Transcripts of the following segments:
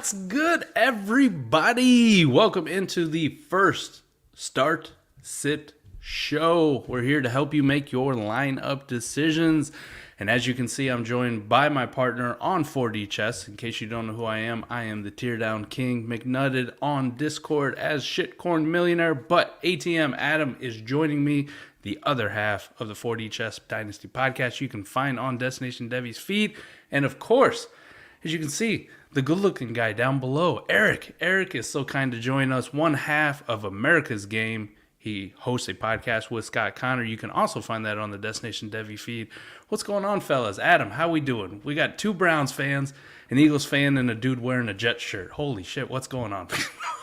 What's good, everybody? Welcome into the first Start Sit Show. We're here to help you make your lineup decisions. And as you can see, I'm joined by my partner on 4D Chess. In case you don't know who I am the Teardown King, McNutted on Discord as Shitcorn Millionaire. But ATM Adam is joining me, the other half of the 4D Chess Dynasty podcast you can find on Destination Devy's feed. And of course, as you can see, the good-looking guy down below, Eric. Eric is so kind to join us, one half of America's Game. He hosts a podcast with Scott Connor. You can also find that on the Destination Devy feed. What's going on, fellas? Adam, how we doing? We got two Browns fans, an Eagles fan, and a dude wearing a Jet shirt. Holy shit, what's going on?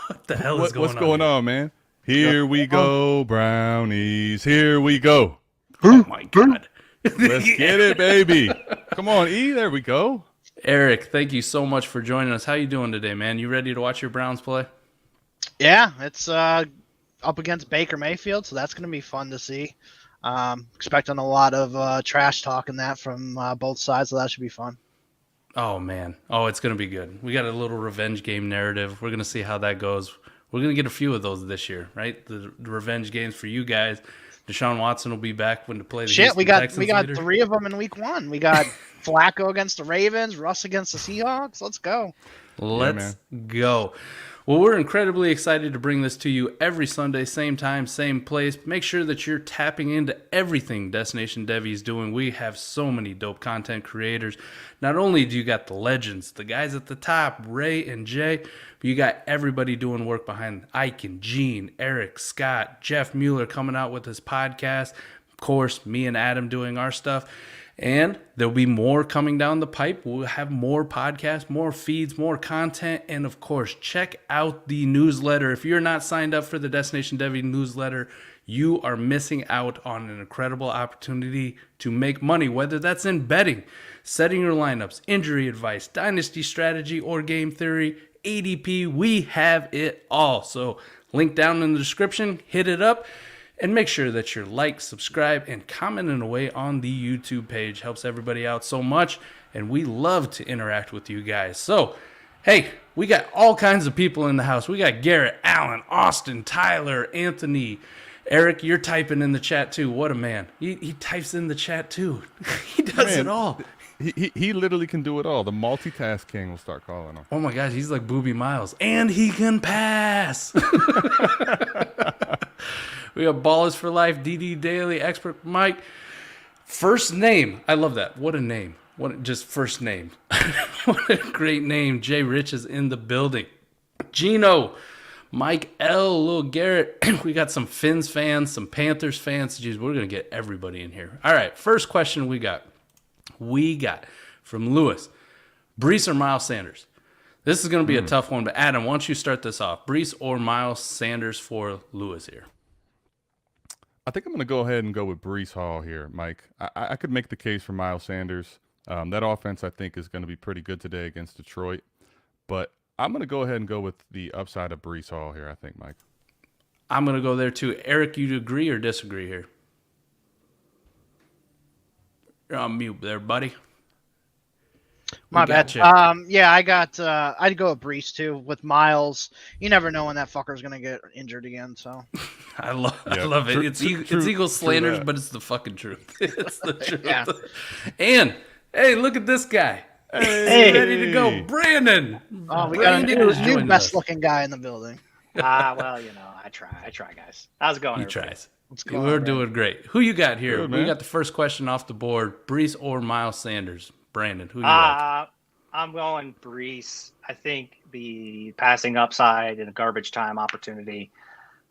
What the hell is going on? What's going on, man? Here we go, Brownies. Here we go. Oh, my God. Let's get it, baby. Come on, E. There we go. Eric, thank you so much for joining us. How you doing today, man? You ready to watch your Browns play? Yeah, it's up against Baker Mayfield, so that's going to be fun to see. Expecting a lot of trash talk in that from both sides, so that should be fun. Oh, man. Oh, it's going to be good. We got a little revenge game narrative. We're going to see how that goes. We're going to get a few of those this year, right? The revenge games for you guys. Deshaun Watson will be back when to play the Houston Texans we got later. 3 of them in week 1. We got Flacco against the Ravens, Russ against the Seahawks. Let's go. Let's go. Well, we're incredibly excited to bring this to you every Sunday, same time, same place. Make sure that you're tapping into everything Destination Devy is doing. We have so many dope content creators. Not only do you got the legends, the guys at the top, Ray and Jay, but you got everybody doing work behind Ike and Gene, Eric, Scott, Jeff Mueller coming out with his podcast. Of course, me and Adam doing our stuff. And there'll be more coming down the pipe. We'll have more podcasts, more feeds, more content. And of course, check out the newsletter. If you're not signed up for the Destination Devy newsletter, you are missing out on an incredible opportunity to make money, whether that's in betting, setting your lineups, injury advice, dynasty strategy, or game theory, ADP. We have it all. So link down in the description, hit it up. And make sure that you're like, subscribe, and commenting away on the YouTube page. Helps everybody out so much, and we love to interact with you guys. So, hey, we got all kinds of people in the house. We got Garrett, Allen, Austin, Tyler, Anthony. Eric, you're typing in the chat too. What a man. He types in the chat too. He does it all. He literally can do it all. The multitask king will start calling him. Oh, my gosh, he's like Booby Miles. And he can pass. We got Ballers for Life, DD Daily, Expert Mike. First name. I love that. What a name. Just first name. What a great name. Jay Rich is in the building. Gino, Mike L, Lil Garrett. We got some Finns fans, some Panthers fans. Jeez, we're going to get everybody in here. All right, first question we got from Lewis. Breece or Miles Sanders? This is going to be a tough one, but Adam, why don't you start this off? Breece or Miles Sanders for Lewis here? I think I'm going to go ahead and go with Breece Hall here, Mike. I could make the case for Miles Sanders. That offense, I think, is going to be pretty good today against Detroit. But I'm going to go ahead and go with the upside of Breece Hall here, I think, Mike. I'm going to go there, too. Eric, you agree or disagree here? You're on mute there, buddy. My bad. Yeah, I'd go with Breece too. With Miles, you never know when that fucker's gonna get injured again. So I love it. It's Eagles slanders, but it's the fucking truth. It's the truth. Yeah. And hey, look at this guy. Hey, ready to go, Brandon. Oh, we got a new best looking guy in the building. Well, I try, guys. How's it going? He tries. We're doing great. Who you got here? Good, we got the first question off the board. Breece or Miles Sanders? Brandon, who you like? I'm going Breece. I think the passing upside and the garbage time opportunity,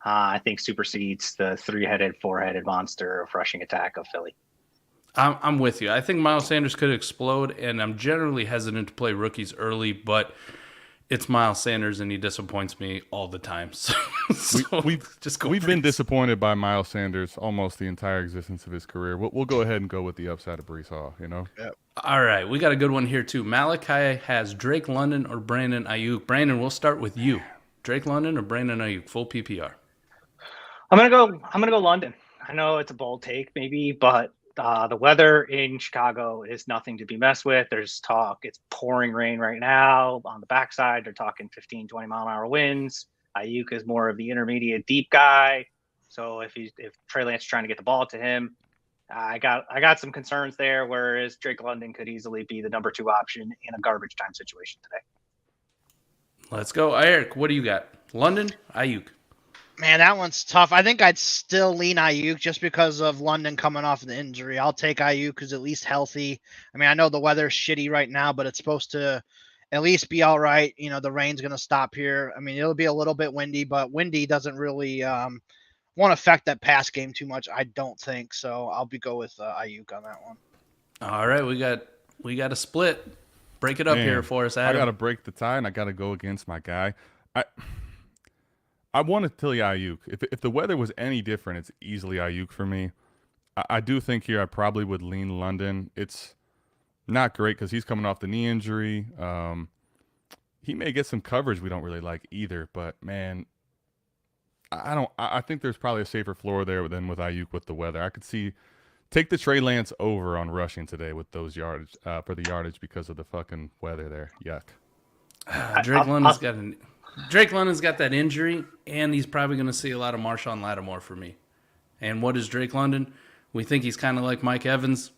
I think supersedes the 3-headed, 4-headed monster of rushing attack of Philly. I'm with you. I think Miles Sanders could explode, and I'm generally hesitant to play rookies early, but it's Miles Sanders, and he disappoints me all the time. So we've been disappointed by Miles Sanders almost the entire existence of his career. We'll go ahead and go with the upside of Breece Hall, Yep. All right, we got a good one here, too. Malachi has Drake London or Brandon Aiyuk. Brandon, we'll start with you. Drake London or Brandon Aiyuk, full PPR? I'm gonna go London. I know it's a bold take, maybe, but The weather in Chicago is nothing to be messed with. There's talk. It's pouring rain right now on the backside. They're talking 15, 20 mile an hour winds. Aiyuk is more of the intermediate deep guy. So if Trey Lance is trying to get the ball to him, I got some concerns there, whereas Drake London could easily be the number 2 option in a garbage time situation today. Let's go. Eric, what do you got? London, Aiyuk. Man, that one's tough. I think I'd still lean Aiyuk just because of London coming off of the injury. I'll take Aiyuk because at least healthy. I mean, I know the weather's shitty right now, but it's supposed to at least be all right. You know, the rain's going to stop here. I mean, it'll be a little bit windy, but windy doesn't really won't affect that pass game too much, I don't think. So I'll go with Aiyuk on that one. All right, we got a split. Break it up here for us, Adam. I got to break the tie, and I got to go against my guy. I want to tell you Aiyuk. If the weather was any different, it's easily Aiyuk for me. I do think here I probably would lean London. It's not great because he's coming off the knee injury. He may get some coverage we don't really like either, but man, I think there's probably a safer floor there than with Aiyuk with the weather. I could see take the Trey Lance over on rushing today with those yardage for the yardage because of the fucking weather there. Yuck. Drake London's got that injury, and he's probably going to see a lot of Marshawn Lattimore for me. And what is Drake London? We think he's kind of like Mike Evans.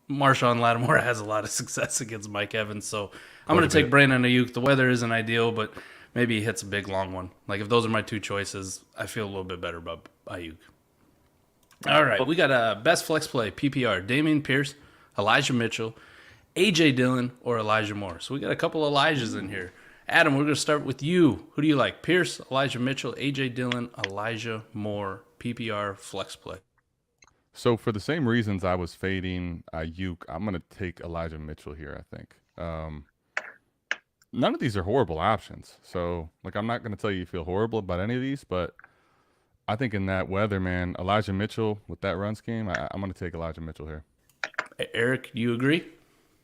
Marshawn Lattimore has a lot of success against Mike Evans, so I'm going to take Brandon Aiyuk. The weather isn't ideal, but maybe he hits a big long one. Like if those are my 2 choices, I feel a little bit better about Aiyuk. All right, we got a best flex play, PPR, Dameon Pierce, Elijah Mitchell, A.J. Dillon, or Elijah Moore. So we got a couple Elijahs in here. Adam, we're going to start with you. Who do you like? Pierce, Elijah Mitchell, A.J. Dillon, Elijah Moore, PPR flex play. So for the same reasons I was fading Aiyuk, I'm going to take Elijah Mitchell here, I think. None of these are horrible options. So, I'm not going to tell you feel horrible about any of these, but I think in that weather, man, Elijah Mitchell with that run scheme, I'm going to take Elijah Mitchell here. Eric, do you agree?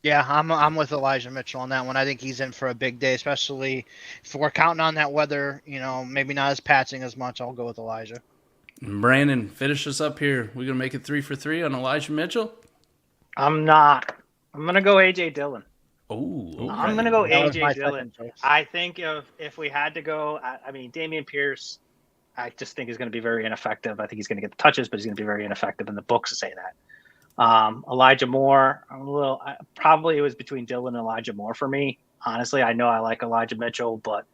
Yeah, I'm with Elijah Mitchell on that one. I think he's in for a big day, especially if we're counting on that weather, maybe not as patching as much. I'll go with Elijah. Brandon, finish us up here. We're going to make it 3 for 3 on Elijah Mitchell? I'm not. I'm going to go A.J. Dillon. Oh, okay. I'm going to go A.J. Dillon. I think if we had to go, Dameon Pierce, I just think is going to be very ineffective. I think he's going to get the touches, but he's going to be very ineffective, and the books say that. Elijah Moore, probably it was between Dillon and Elijah Moore for me. Honestly, I know I like Elijah Mitchell, but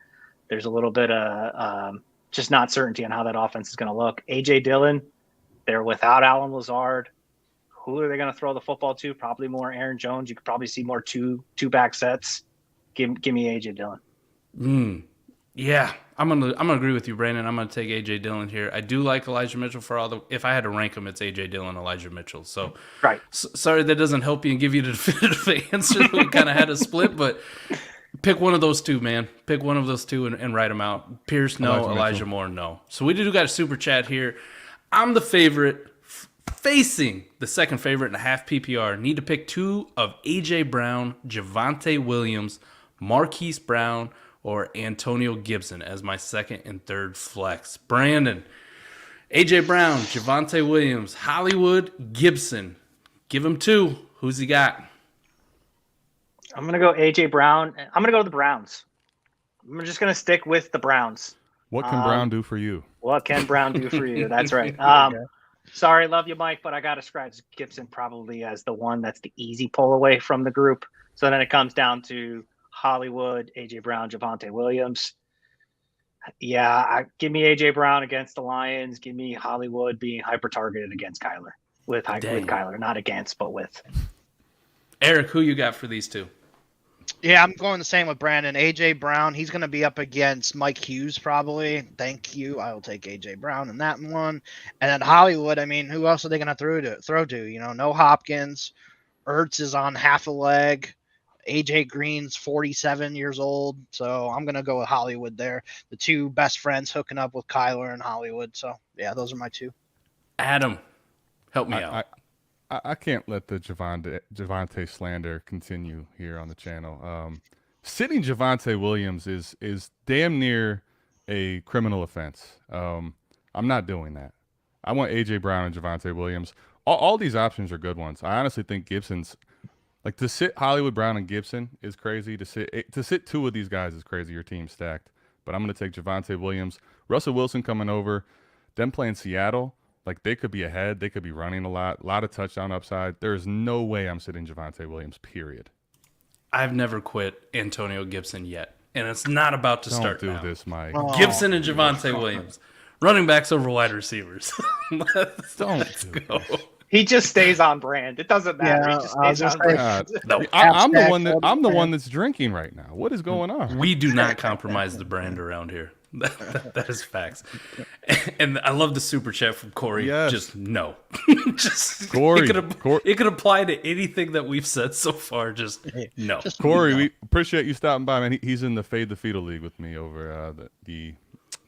there's a little bit of just not certainty on how that offense is going to look. A.J. Dillon, they're without Allen Lazard. Who are they going to throw the football to? Probably more Aaron Jones. You could probably see more two back sets. Give me A.J. Dillon. Yeah, I'm gonna agree with you, Brandon. I'm gonna take A.J. Dillon here. I do like Elijah Mitchell for all the. If I had to rank them, it's A.J. Dillon, Elijah Mitchell. So, right. Sorry that doesn't help you and give you the definitive answer. We kind of had a split, but pick one of those two, man. Pick one of those two and write them out. Pierce, no. Elijah Moore, no. So we do got a super chat here. I'm the favorite, facing the second favorite and a half PPR. Need to pick two of A.J. Brown, Javonte Williams, Marquise Brown, or Antonio Gibson as my second and third flex. Brandon, A.J. Brown, Javonte Williams, Hollywood, Gibson. Give him two. Who's he got? I'm going to go A.J. Brown. I'm going to go to the Browns. I'm just going to stick with the Browns. What can Brown do for you? What can Brown do for you? That's right. Sorry, love you, Mike, but I got to scratch Gibson probably as the one that's the easy pull away from the group. So then it comes down to Hollywood, A.J. Brown, Javonte Williams. Yeah, give me A.J. Brown against the Lions. Give me Hollywood being hyper-targeted against Kyler. With Kyler, not against, but with. Eric, who you got for these two? Yeah, I'm going the same with Brandon. A.J. Brown, he's going to be up against Mike Hughes probably. Thank you. I will take A.J. Brown in that one. And then Hollywood, who else are they going to throw to? No Hopkins. Ertz is on half a leg. A.J. Green's 47 years old. So I'm going to go with Hollywood there. The two best friends hooking up with Kyler and Hollywood. So, yeah, those are my two. Adam, help me out. I can't let the Javonte slander continue here on the channel. Sitting Javonte Williams is damn near a criminal offense. I'm not doing that. I want A.J. Brown and Javonte Williams. all these options are good ones. I honestly think Gibson's like to sit Hollywood Brown and Gibson is crazy. To sit two of these guys is crazy. Your team's stacked. But I'm going to take Javonte Williams, Russell Wilson coming over, them playing Seattle. Like they could be ahead. They could be running a lot of touchdown upside. There is no way I'm sitting Javonte Williams. Period. I've never quit Antonio Gibson yet, and it's not about to start now. Don't do this, Mike. Gibson and Javonte Williams, running backs over wide receivers. Let's go. He just stays on brand. It doesn't matter. Yeah, He just stays on brand. No, I'm the one that's drinking right now. What is going on? we do not compromise the brand around here. That is facts. And I love the super chat from Corey. Yes. Just no. Just Corey, it could apply to anything that we've said so far. Just no. Corey, we appreciate you stopping by, man. He's in the Fade the Fetal League with me over the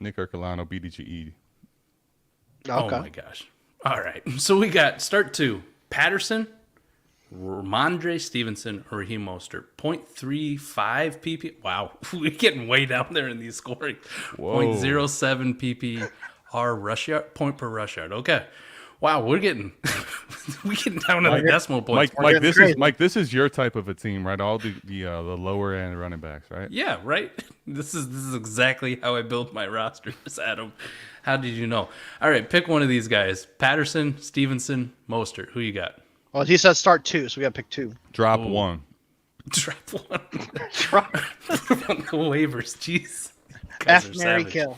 Nick Ercolano BDGE. Okay. Oh my gosh. All right. So we got start 2. Patterson, Ramondre Stevenson, Raheem Mostert. 0.35 PP. Wow. We're getting way down there in these scoring. 0.07 PPR rush yard, point per rush yard. Okay. Wow, we're getting down to the decimal points. Mike, this is your type of a team, right? All the lower end running backs, right? Yeah, right. This is exactly how I built my roster, Adam. How did you know? All right, pick one of these guys: Patterson, Stevenson, Mostert. Who you got? Well, he said start 2, so we got to pick 2. Drop one. Drop one. Drop on the waivers. Jeez. F, Mary, kill.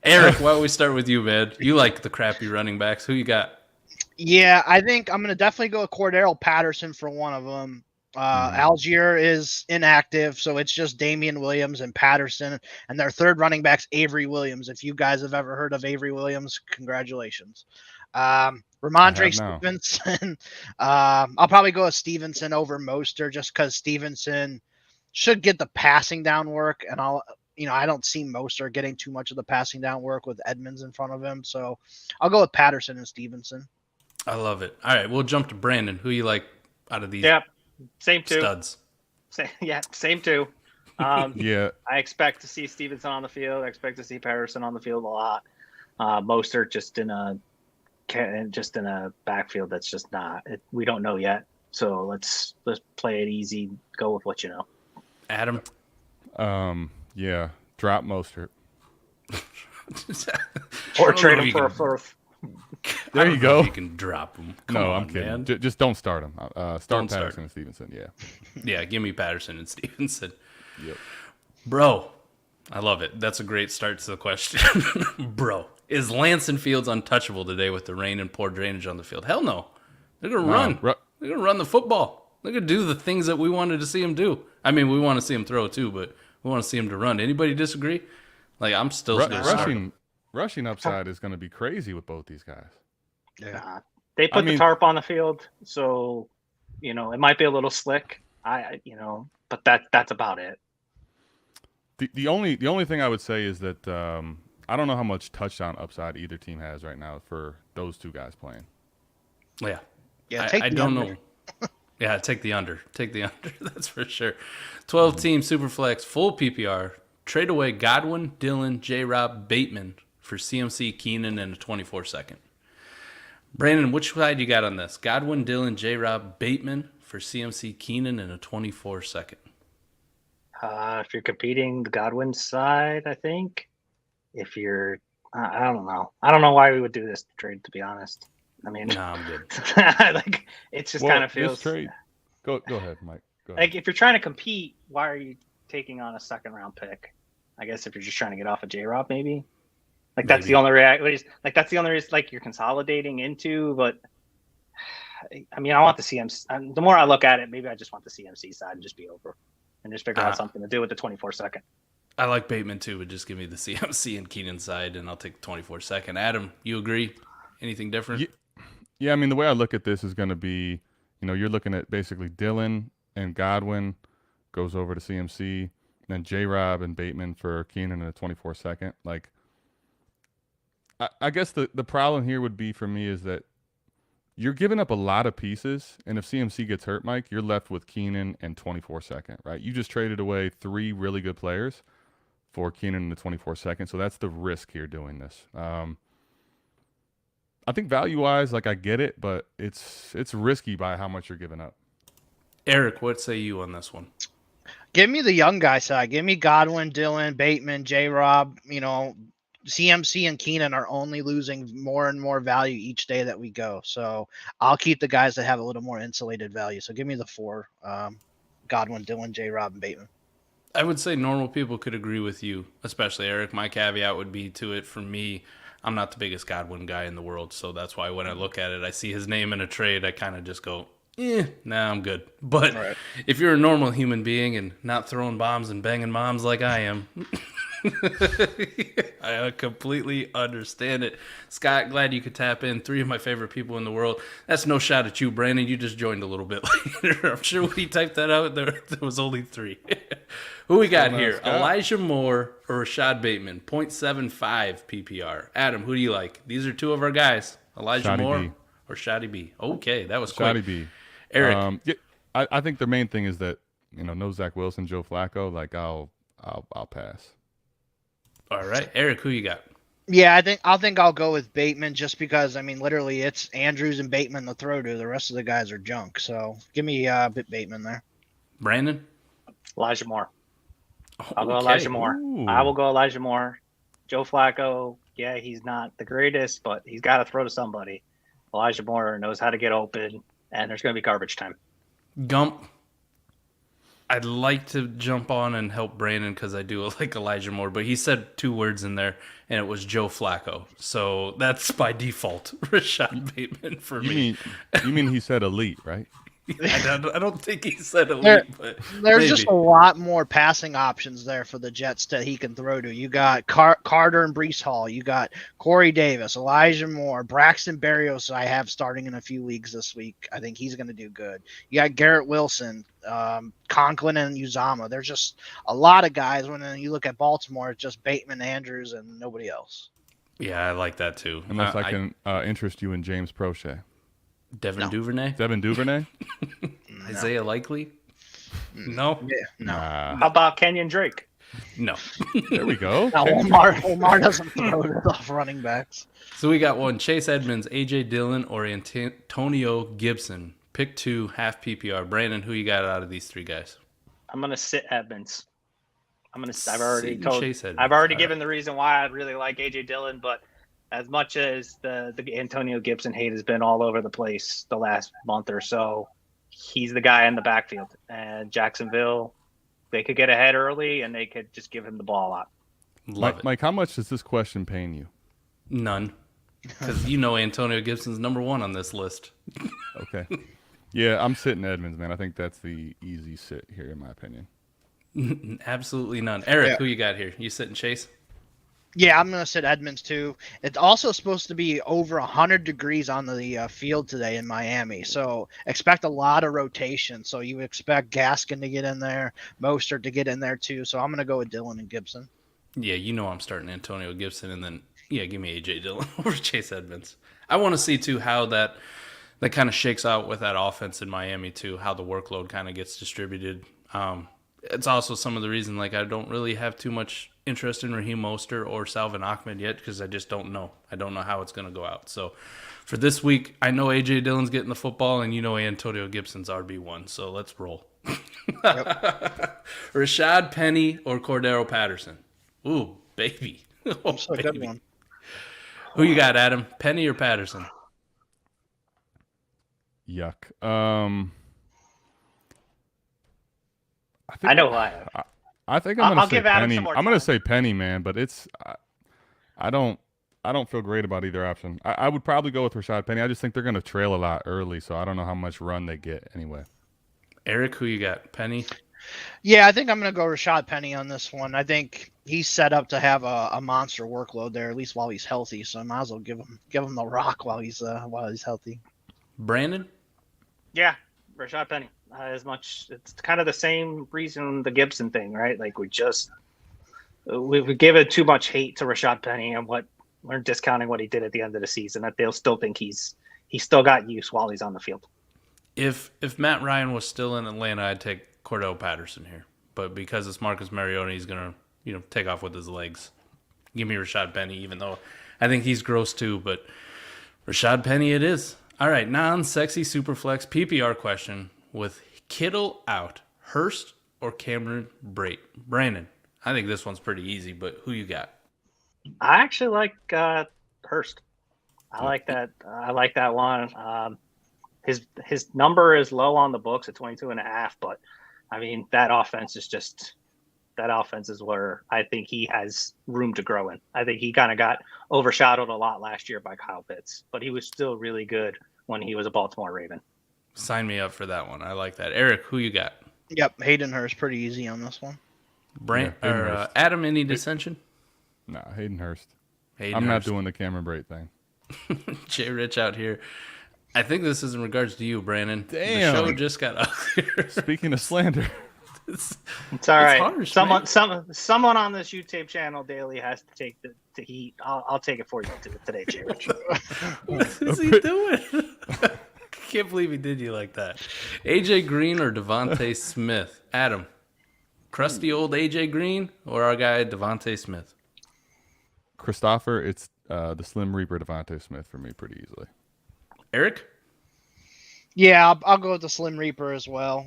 Eric, why don't we start with you, man? You like the crappy running backs. Who you got? Yeah, I think I'm going to definitely go with Cordero Patterson for one of them. Algier is inactive, so it's just Damian Williams and Patterson, and their third running back's Avery Williams. If you guys have ever heard of Avery Williams, congratulations. Ramondre Stevenson. I'll probably go with Stevenson over Mostert just because Stevenson should get the passing down work, and I don't see Mostert getting too much of the passing down work with Edmonds in front of him, so I'll go with Patterson and Stevenson. I love it. All right, we'll jump to Brandon. Who you like out of these? Yeah, same 2. Studs. Same 2. Yeah, I expect to see Stevenson on the field. I expect to see Patterson on the field a lot. Mostert just in a backfield that's just not. We don't know yet, so let's play it easy. Go with what you know. Adam. Yeah, drop Mostert. Or trade him for a fourth. There you go. You can drop him. I'm kidding. Just don't start him. Start Patterson and Stevenson. Yeah. Yeah, give me Patterson and Stevenson. Yep. Bro, I love it. That's a great start to the question. Bro, is Lance and Fields untouchable today with the rain and poor drainage on the field? Hell no. They're going to run. They're going to run the football. They're going to do the things that we wanted to see them do. I mean, we want to see them throw too, but we want to see them to run. Anybody disagree? Like, I'm still rushing upside is going to be crazy with both these guys. Yeah, they put the tarp on the field, so it might be a little slick. But that's about it. The only thing I would say is that I don't know how much touchdown upside either team has right now for those two guys playing. Yeah, I don't know. Yeah, take the under. Take the under. That's for sure. 12-team Superflex, full PPR. Trade away Godwin, Dillon, J-Rob, Bateman for CMC, Keenan, and a 24-second. Brandon, which side you got on this? Godwin, Dillon, J-Rob, Bateman for CMC, Keenan, and a 24-second. If you're competing the Godwin side, I think. If you're, I don't know. I don't know why we would do this trade, to be honest. I mean, no, I'm good. Like it just kind of feels. Trade. Go ahead, Mike. Go ahead. Like if you're trying to compete, why are you taking on a second-round pick? I guess if you're just trying to get off of J-Rob, maybe. Like that's the only like that's the only reason like you're consolidating into. But I mean, I want the CMC. The more I look at it, maybe I just want the CMC side and just be over and just figure out something to do with the 24-second. I like Bateman too, but just give me the CMC and Keenan side, and I'll take the 24-second. Adam, you agree? Anything different? Yeah, I mean, the way I look at this is going to be, you're looking at basically Dillon and Godwin goes over to CMC, and then J-Rob and Bateman for Keenan in a 24-second. Like, I guess the problem here would be for me is that you're giving up a lot of pieces, and if CMC gets hurt, Mike, you're left with Keenan and 24-second, right? You just traded away 3 really good players for Keenan in the 24-second, so that's the risk here doing this. I think value-wise, like I get it, but it's risky by how much you're giving up. Eric, what say you on this one? Give me the young guy side. Give me Godwin, Dillon, Bateman, J-Rob. CMC and Keenan are only losing more and more value each day that we go. So I'll keep the guys that have a little more insulated value. So give me the 4, Godwin, Dillon, J-Rob, and Bateman. I would say normal people could agree with you, especially Eric. My caveat would be to it for me, I'm not the biggest Godwin guy in the world. So that's why when I look at it, I see his name in a trade, I kind of just go, nah, I'm good. But Right. if you're a normal human being and not throwing bombs and banging moms like I am, I completely understand it. Scott, glad you could tap in. 3 of my favorite people in the world. That's no shot at you, Brandon. You just joined a little bit later. I'm sure when he typed that out, there was only 3. Who we got here? Scott. Elijah Moore or Rashad Bateman? 0.75 PPR. Adam, who do you like? These are 2 of our guys. Elijah Shoddy Moore B. or Shoddy B. Okay, that was Shoddy quick. B. Eric. I think the main thing is that no Zach Wilson, Joe Flacco. Like I'll pass. All right, Eric, who you got? Yeah, I think I'll go with Bateman just because literally it's Andrews and Bateman to throw to. The rest of the guys are junk. So give me Bateman there. Brandon? Elijah Moore. I'll go Okay. Elijah Moore. Ooh. I will go Elijah Moore. Joe Flacco, yeah, he's not the greatest, but he's got to throw to somebody. Elijah Moore knows how to get open, and there's going to be garbage time. Gump. I'd like to jump on and help Brandon because I do like Elijah Moore, but he said 2 words in there, and it was Joe Flacco. So that's by default Rashad Bateman for me. You mean he said elite, right? I don't think he said elite, but There's maybe. just a lot more passing options there for the Jets that he can throw to. You got Carter and Breece Hall. You got Corey Davis, Elijah Moore, Braxton Berrios. I have starting in a few leagues this week. I think he's going to do good. You got Garrett Wilson, Conklin, and Uzama. There's just a lot of guys. When you look at Baltimore, it's just Bateman, Andrews, and nobody else. Yeah, I like that too. Unless I can interest you in James Prochet. Devin Duvernay? Devin Duvernay? Isaiah Likely? No? Yeah, no. How about Kenyon Drake? No. There we go. No, Omar doesn't throw it off running backs. So we got one, Chase Edmonds, A.J. Dillon, or Antonio Gibson. Pick 2, half PPR. Brandon, who you got out of these 3 guys? I'm going to sit Edmonds. I've Sitting Chase Edmonds. I've already All given the reason why I really like AJ Dillon, but as much as the Antonio Gibson hate has been all over the place the last month or so, he's the guy in the backfield. And Jacksonville, they could get ahead early and they could just give him the ball a lot. Love it. Mike, how much is this question paying you? None. Because Antonio Gibson's number 1 on this list. Okay. Yeah, I'm sitting Edmonds, man. I think that's the easy sit here, in my opinion. Absolutely none. Eric, Yeah. who you got here? You sitting Chase? Yeah, I'm going to sit Edmonds too. It's also supposed to be over 100 degrees on the field today in Miami. So expect a lot of rotation. So you expect Gaskin to get in there, Mostert to get in there too. So I'm going to go with Dillon and Gibson. Yeah, I'm starting Antonio Gibson, and then, give me A.J. Dillon over Chase Edmonds. I want to see, too, how that kind of shakes out with that offense in Miami, too, how the workload kind of gets distributed. It's also some of the reason, I don't really have too much interest in Raheem Mostert or Salvin Ahmed yet because I just don't know. I don't know how it's going to go out. So for this week, I know A.J. Dillon's getting the football, and Antonio Gibson's RB1, so let's roll. Rashad Penny or Cordero Patterson? Ooh, baby. Oh, That's a good baby. one. Who you got, Adam? Penny or Patterson? Yuck. I know who I have. I think I'm I'll gonna say give Adam Penny. some more I'm gonna time. say Penny, man, but I don't feel great about either option. I would probably go with Rashad Penny. I just think they're gonna trail a lot early, so I don't know how much run they get anyway. Eric, who you got? Penny? Yeah, I think I'm going to go Rashad Penny on this one. I think he's set up to have a monster workload there, at least while he's healthy. So I might as well give him the rock while he's healthy. Brandon? Yeah, Rashad Penny. As much, it's kind of the same reason the Gibson thing, right? Like we've given too much hate to Rashad Penny and we're discounting what he did at the end of the season. That they'll still think he's still got use while he's on the field. If Matt Ryan was still in Atlanta, I'd take Cordell Patterson here. But because it's Marcus Mariota, he's going to, take off with his legs. Give me Rashad Penny, even though I think he's gross too. But Rashad Penny it is. All right, non-sexy superflex PPR question with Kittle out. Hurst or Cameron Brate? Brandon, I think this one's pretty easy, but who you got? I actually like Hurst. I like that. I like that one. His number is low on the books at 22.5, but I mean that offense is where I think he has room to grow in. I think he kind of got overshadowed a lot last year by Kyle Pitts, but he was still really good when he was a Baltimore Raven. Sign me up for that one. I like that. Eric, who you got? Yep, Hayden Hurst pretty easy on this one. Adam, any dissension? Nah, Hayden Hurst. Hayden I'm Hurst. not doing the Cameron Brate thing. Jay Rich out here. I think this is in regards to you, Brandon. Damn. The show just got uglier. Speaking of slander. It's all right. Harsh, someone on this YouTube channel daily has to take the heat. I'll take it for you today, Jay Rich. What is he doing? I can't believe he did you like that. AJ Green or Devontae Smith? Adam, crusty old AJ Green or our guy Devontae Smith? Christopher, it's the Slim Reaper Devontae Smith for me pretty easily. Eric? Yeah, I'll go with the Slim Reaper as well.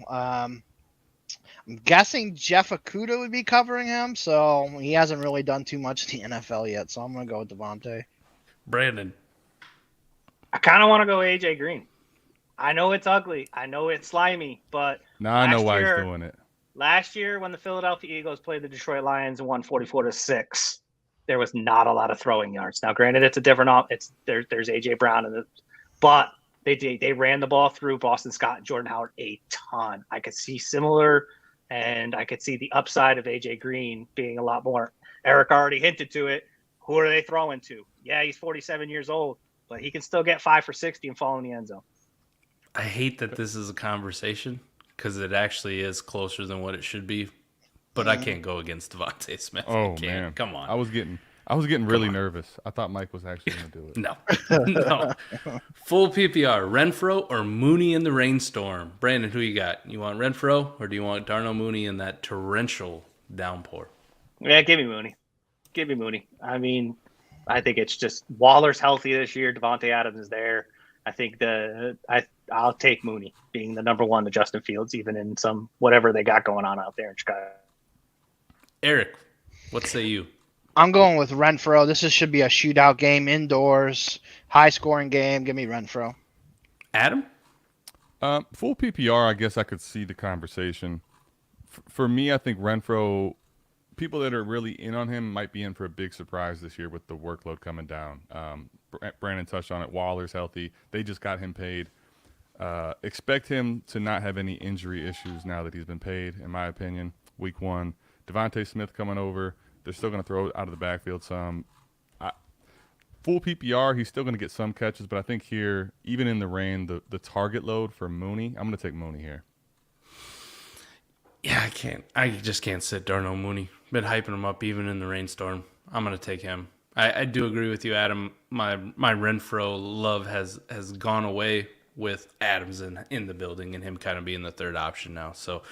I'm guessing Jeff Okudah would be covering him, so he hasn't really done too much in the NFL yet, so I'm going to go with Devontae. Brandon? I kind of want to go AJ Green. I know it's ugly. I know it's slimy, but Now I know why he's doing it. Last year, when the Philadelphia Eagles played the Detroit Lions and won 44-6, there was not a lot of throwing yards. Now, granted, it's a different. There's AJ Brown but they ran the ball through Boston Scott and Jordan Howard a ton. I could see similar, and I could see the upside of AJ Green being a lot more. Eric already hinted to it. Who are they throwing to? Yeah, he's 47 years old, but he can still get 5 for 60 and fall in the end zone. I hate that this is a conversation because it actually is closer than what it should be. But I can't go against Devontae Smith. Oh, man. Come on. I was getting really nervous. I thought Mike was actually going to do it. No. Full PPR, Renfrow or Mooney in the rainstorm? Brandon, who you got? You want Renfrow or do you want Darnell Mooney in that torrential downpour? Yeah, give me Mooney. I mean, I think it's just Waller's healthy this year. Devontae Adams is there. I think I'll take Mooney being the number one to Justin Fields, even in some whatever they got going on out there in Chicago. Eric, what say you? I'm going with Renfrow. This should be a shootout game indoors, high-scoring game. Give me Renfrow. Adam? Full PPR, I guess I could see the conversation. For me, I think Renfrow, people that are really in on him might be in for a big surprise this year with the workload coming down. Brandon touched on it. Waller's healthy. They just got him paid. Expect him to not have any injury issues now that he's been paid, in my opinion. Week 1. Devontae Smith coming over. They're still going to throw it out of the backfield some. Full PPR, he's still going to get some catches, but I think here, even in the rain, the target load for Mooney, I'm going to take Mooney here. Yeah, I just can't sit Darnell Mooney. Been hyping him up even in the rainstorm. I'm going to take him. I do agree with you, Adam. My Renfrow love has gone away with Adams in the building and him kind of being the third option now. So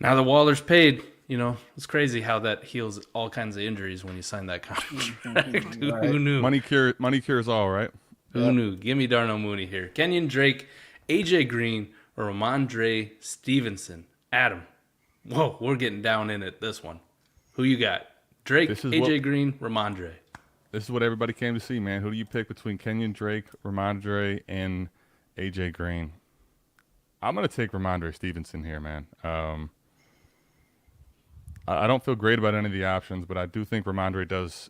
now that Waller's paid, it's crazy how that heals all kinds of injuries when you sign that contract. Who knew? Money cures all, right? Who knew? Give me Darnell Mooney here. Kenyon Drake, AJ Green, or Ramondre Stevenson. Adam. Whoa, we're getting down in it this one. Who you got? Drake, AJ Green, Ramondre. This is what everybody came to see, man. Who do you pick between Kenyon Drake, Ramondre, and AJ Green? I'm going to take Ramondre Stevenson here, man. I don't feel great about any of the options, but I do think Ramondre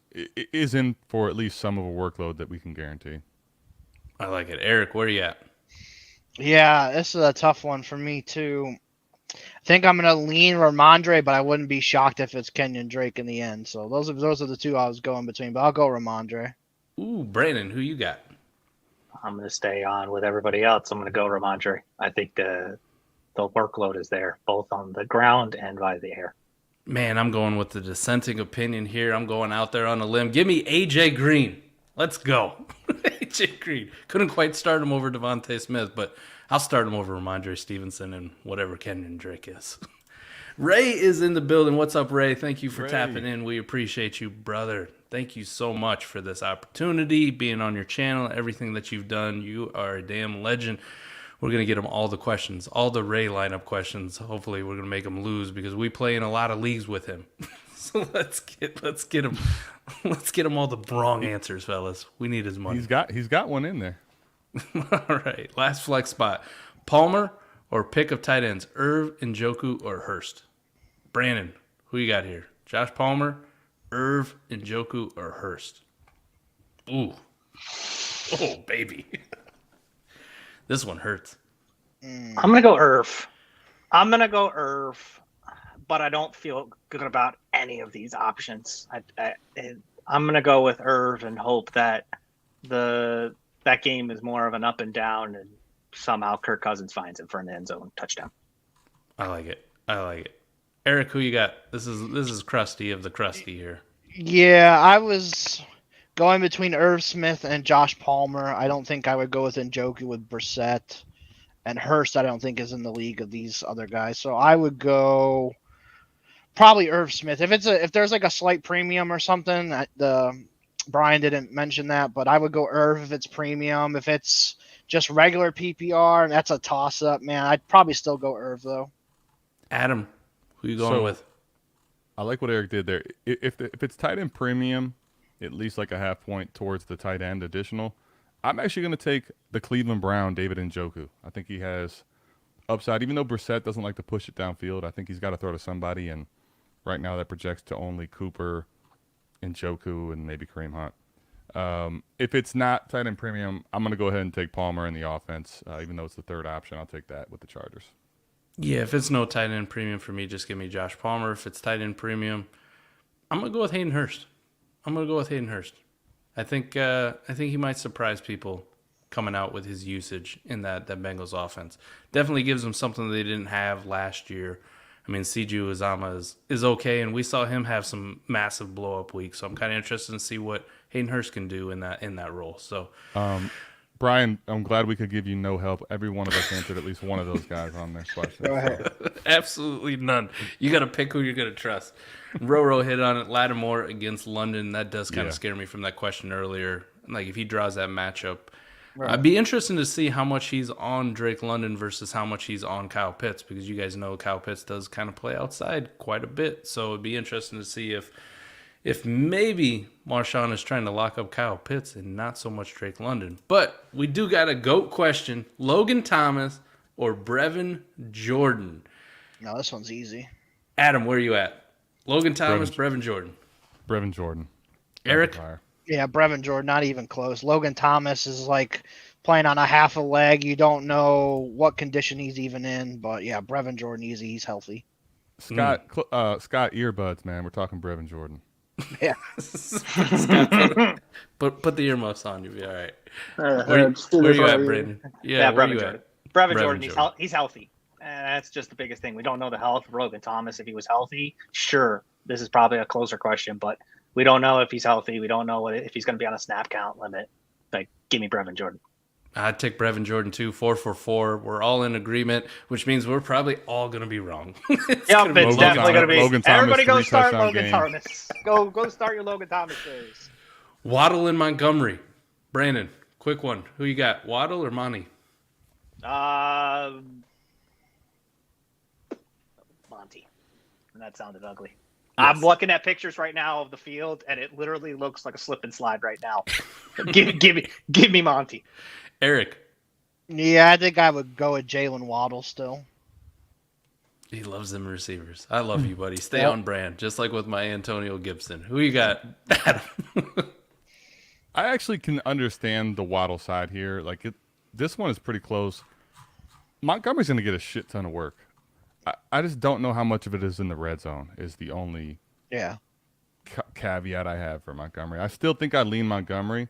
is in for at least some of a workload that we can guarantee. I like it. Eric, where are you at? Yeah, this is a tough one for me, too. I think I'm going to lean Ramondre, but I wouldn't be shocked if it's Kenyon Drake in the end. So those are the two I was going between, but I'll go Ramondre. Ooh, Brandon, who you got? I'm going to stay on with everybody else. I'm going to go Ramondre. I think the workload is there, both on the ground and by the air. Man, I'm going with the dissenting opinion here. I'm going out there on a limb. Give me AJ Green. Let's go. AJ Green. Couldn't quite start him over Devontae Smith, but I'll start him over Ramondre Stevenson and whatever Kenyon Drake is. Ray is in the building. What's up, Ray? Thank you for tapping in. We appreciate you, brother. Thank you so much for this opportunity, being on your channel, everything that you've done. You are a damn legend. We're going to get him all the questions, all the Ray lineup questions. Hopefully we're going to make him lose because we play in a lot of leagues with him. So let's get him all the wrong answers, fellas. We need his money. He's got one in there. All right, last flex spot. Palmer or pick of tight ends, Irv, Njoku, or Hurst? Brandon, who you got here? Josh Palmer, Irv, Njoku, or Hurst? Ooh. Oh, baby. This one hurts. I'm going to go Irv. But I don't feel good about any of these options. I'm going to go with Irv and hope that that game is more of an up and down, and somehow Kirk Cousins finds it for an end zone touchdown. I like it. Eric, who you got? This is Krusty of the Krusty here. Yeah, I was going between Irv Smith and Josh Palmer. I don't think I would go with Njoku with Brissett. And Hurst, I don't think, is in the league of these other guys. So I would go probably Irv Smith. If there's like a slight premium or something, Brian didn't mention that, but I would go Irv if it's premium. If it's just regular PPR, and that's a toss-up, man, I'd probably still go Irv, though. Adam, who you going with? I like what Eric did there. If it's tight end premium, at least like a half point towards the tight end additional, I'm actually going to take the Cleveland Brown, David Njoku. I think he has upside. Even though Brissett doesn't like to push it downfield, I think he's got to throw to somebody, and right now that projects to only Cooper, Njoku, and maybe Kareem Hunt. If it's not tight end premium, I'm going to go ahead and take Palmer in the offense. Even though it's the third option, I'll take that with the Chargers. Yeah, if it's no tight end premium for me, just give me Josh Palmer. If it's tight end premium, I'm going to go with Hayden Hurst. I think he might surprise people coming out with his usage in that Bengals offense. Definitely gives them something they didn't have last year. I mean, Siju Uzama is okay, and we saw him have some massive blow-up weeks. So I'm kind of interested to see what Hayden Hurst can do in that role. So, Brian, I'm glad we could give you no help. Every one of us answered at least one of those guys on their question. Go ahead. Absolutely none. You got to pick who you're going to trust. Roro hit on it. Lattimore against London. That does kind of scare me from that question earlier. Like, if he draws that matchup, right. I'd be interested to see how much he's on Drake London versus how much he's on Kyle Pitts, because you guys know Kyle Pitts does kind of play outside quite a bit. So it'd be interesting to see if maybe Marshawn is trying to lock up Kyle Pitts and not so much Drake London. But we do got a GOAT question. Logan Thomas or Brevin Jordan? No, this one's easy. Adam, where are you at? Logan Thomas, Brevin Jordan. Brevin Jordan. Eric? Yeah, Brevin Jordan, not even close. Logan Thomas is like playing on a half a leg. You don't know what condition he's even in. But, yeah, Brevin Jordan, easy. He's healthy. Scott earbuds, man. We're talking Brevin Jordan. Yeah. Put the earmuffs on. You'll be all right. Where you at, Brandon? Yeah, Brevin Jordan. Brevin Jordan, he's healthy. And that's just the biggest thing. We don't know the health of Logan Thomas. If he was healthy, sure, this is probably a closer question, but we don't know if he's healthy. We don't know if he's going to be on a snap count limit. Like, give me Brevin Jordan. I'd take Brevin Jordan too. 4 for 4. We're all in agreement, which means we're probably all going to be wrong. It's definitely going to be. Logan Thomas, everybody go start Logan game. Thomas. Go start your Logan Thomas days. Waddle in Montgomery. Brandon, quick one. Who you got, Waddle or Monty? Monty. And that sounded ugly. Yes. I'm looking at pictures right now of the field, and it literally looks like a slip and slide right now. give me Monty. Eric. Yeah, I think I would go with Jalen Waddle still. He loves them receivers. I love you, buddy. Stay on brand, just like with my Antonio Gibson. Who you got, Adam? I actually can understand the Waddle side here. This one is pretty close. Montgomery's going to get a shit ton of work. I just don't know how much of it is in the red zone is the only caveat I have for Montgomery. I still think I lean Montgomery,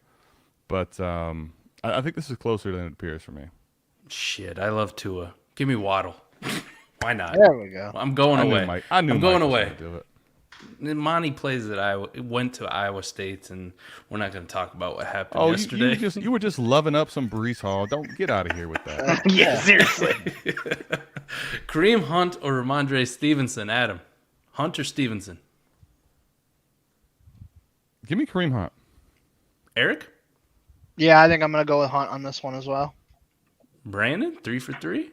but I think this is closer than it appears for me. Shit, I love Tua. Give me Waddle. Why not? There we go. I'm going away. I'm going away. Do it. Monty plays at Iowa. Went to Iowa State, and we're not going to talk about what happened yesterday. You were just loving up some Breece Hall. Don't get out of here with that. Yeah, seriously. Kareem Hunt or Ramondre Stevenson? Adam, Hunt or Stevenson? Give me Kareem Hunt. Eric? Yeah, I think I'm going to go with Hunt on this one as well. Brandon, 3 for 3?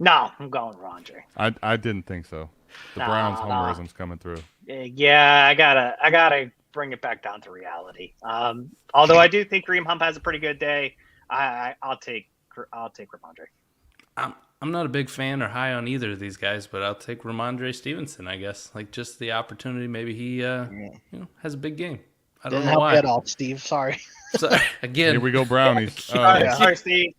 No, I'm going Rondre. I didn't think so. The Browns homerism's coming through. Yeah, I gotta bring it back down to reality. Although I do think Kareem Hunt has a pretty good day, I'll take Ramondre. I'm not a big fan or high on either of these guys, but I'll take Ramondre Stevenson, I guess. Like, just the opportunity. Maybe he has a big game. I don't know why. Didn't help at all, Steve. Sorry. Sorry. Again. Here we go, Brownies. Sorry, Steve.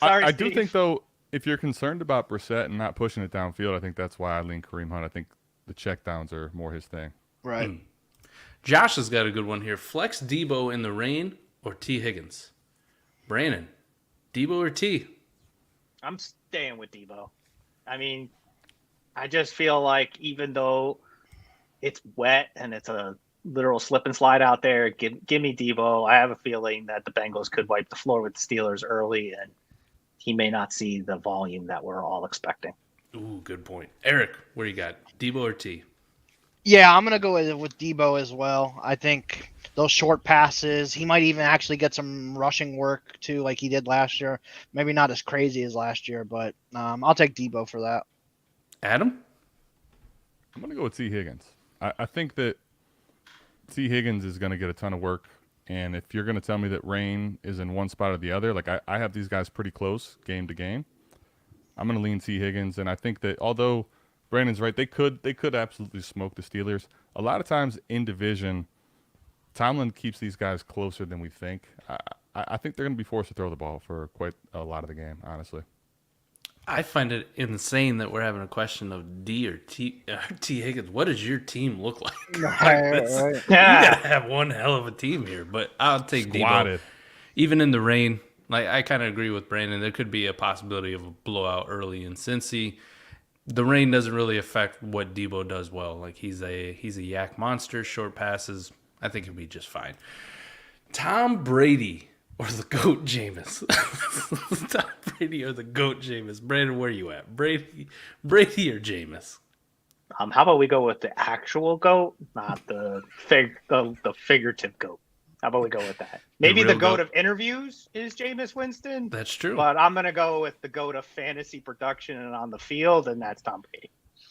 I do think, though, if you're concerned about Brissett and not pushing it downfield, I think that's why I lean Kareem Hunt. I think the checkdowns are more his thing. Right. Josh has got a good one here. Flex Deebo in the rain or T. Higgins? Brandon, Deebo or T? I'm staying with Deebo. I mean, I just feel like even though it's wet and it's a literal slip and slide out there, give me Deebo. I have a feeling that the Bengals could wipe the floor with the Steelers early, and he may not see the volume that we're all expecting. Ooh, good point. Eric, where you got? Deebo or T? Yeah, I'm going to go with Deebo as well. I think those short passes, he might even actually get some rushing work too, like he did last year. Maybe not as crazy as last year, but I'll take Deebo for that. Adam? I'm going to go with T. Higgins. I think that T. Higgins is going to get a ton of work. And if you're going to tell me that Rain is in one spot or the other, like I have these guys pretty close game to game. I'm going to lean T. Higgins. And I think that although Brandon's right, they could absolutely smoke the Steelers. A lot of times in division, Tomlin keeps these guys closer than we think. I think they're going to be forced to throw the ball for quite a lot of the game, honestly. I find it insane that we're having a question of D or T Higgins. What does your team look like? Right. You gotta have one hell of a team here, but I'll take Squatted. Deebo. Even in the rain, like I kind of agree with Brandon. There could be a possibility of a blowout early in Cincy. The rain doesn't really affect what Deebo does well. Like he's a yak monster, short passes. I think he'll be just fine. Tom Brady or the GOAT Jameis? Tom Brady or the GOAT Jameis? Brandon, where are you at? Brady or Jameis? How about we go with the actual GOAT, not the figurative GOAT? How about we go with that? Maybe the GOAT of interviews is Jameis Winston. That's true. But I'm going to go with the GOAT of fantasy production and on the field, and that's Tom Brady.